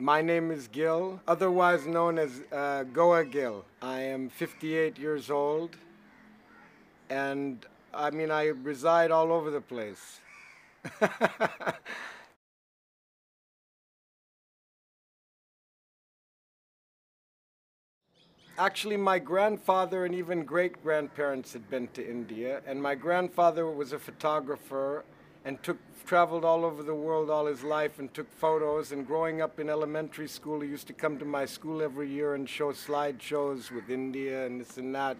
My name is Gil, otherwise known as Goa Gil. I am 58 years old, and I reside all over the place. Actually, my grandfather and even great-grandparents had been to India, and my grandfather was a photographer and traveled all over the world all his life and took photos. And growing up in elementary school, he used to come to my school every year and show slideshows with India and this and that.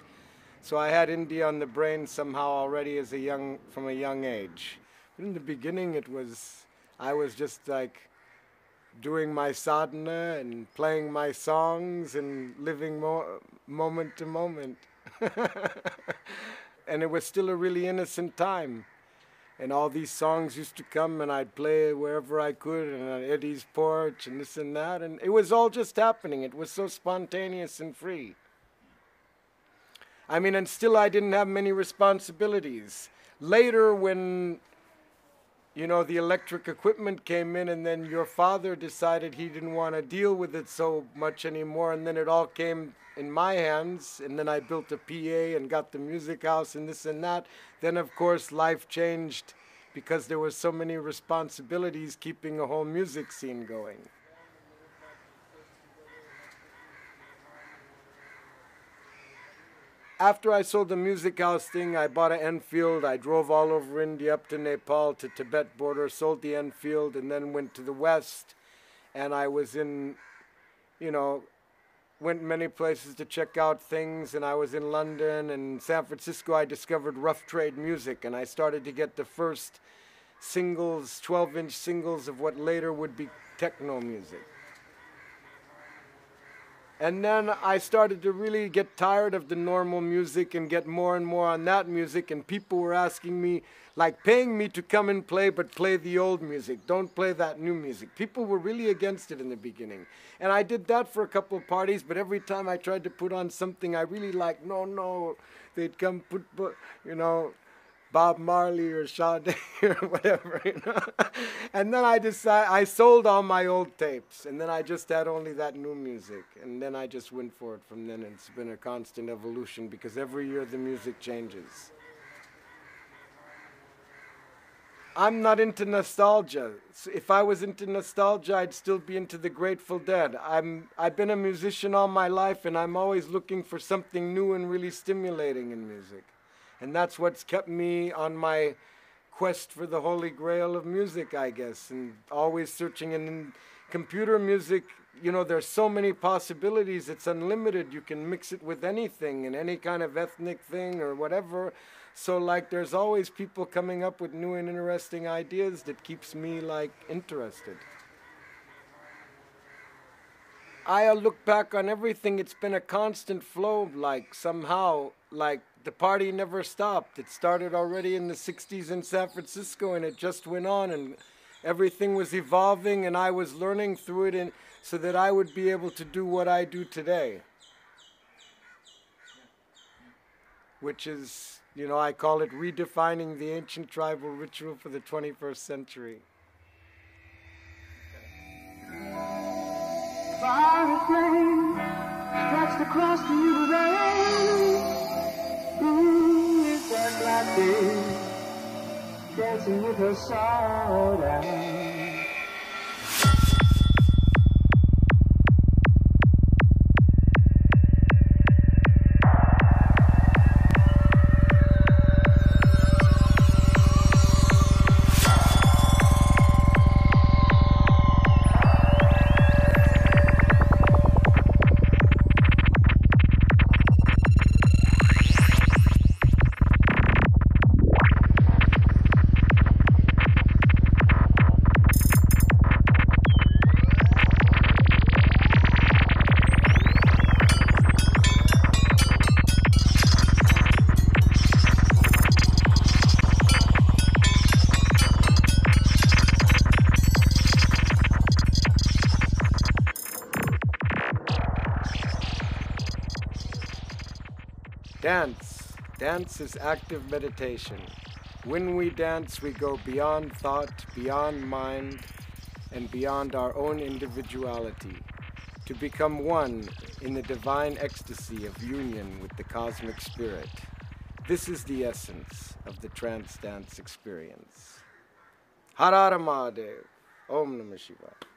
So I had India on the brain somehow already from a young age. But in the beginning, I was just like doing my sadhana and playing my songs and living moment to moment. And it was still a really innocent time. And all these songs used to come and I'd play wherever I could and on Eddie's porch and this and that. And it was all just happening. It was so spontaneous and free. And still I didn't have many responsibilities. Later when the electric equipment came in, and then your father decided he didn't want to deal with it so much anymore, and then it all came in my hands, and then I built a PA and got the music house and this and that. Then, of course, life changed because there were so many responsibilities keeping a whole music scene going. After I sold the music house thing, I bought an Enfield. I drove all over India, up to Nepal, to Tibet border, sold the Enfield, and then went to the West. And I was went many places to check out things. And I was in London and San Francisco. I discovered rough trade music, and I started to get the first singles, 12-inch singles of what later would be techno music. And then I started to really get tired of the normal music and get more and more on that music, and people were asking me, like paying me to come and play, but play the old music. Don't play that new music. People were really against it in the beginning. And I did that for a couple of parties, but every time I tried to put on something I really liked, no, they'd come put, Bob Marley or Sade or whatever, And then I sold all my old tapes, and then I just had only that new music. And then I just went for it from then, and it's been a constant evolution because every year the music changes. I'm not into nostalgia. If I was into nostalgia, I'd still be into the Grateful Dead. I've been a musician all my life, and I'm always looking for something new and really stimulating in music. And that's what's kept me on my quest for the holy grail of music, I guess, and always searching. And in computer music, there's so many possibilities. It's unlimited. You can mix it with anything and any kind of ethnic thing or whatever. So, there's always people coming up with new and interesting ideas that keeps me, interested. I look back on everything. It's been a constant flow, somehow, the party never stopped. It started already in the 60s in San Francisco, and it just went on, and everything was evolving, and I was learning through it, and so that I would be able to do what I do today. Which is, I call it redefining the ancient tribal ritual for the 21st century. Fire flame stretched across the universe. Ooh, is that Latin dancing with her soul? Dance. Dance is active meditation. When we dance, we go beyond thought, beyond mind, and beyond our own individuality, to become one in the divine ecstasy of union with the cosmic spirit. This is the essence of the trance dance experience. Har Har Mahadev. Om Namah Shivaya.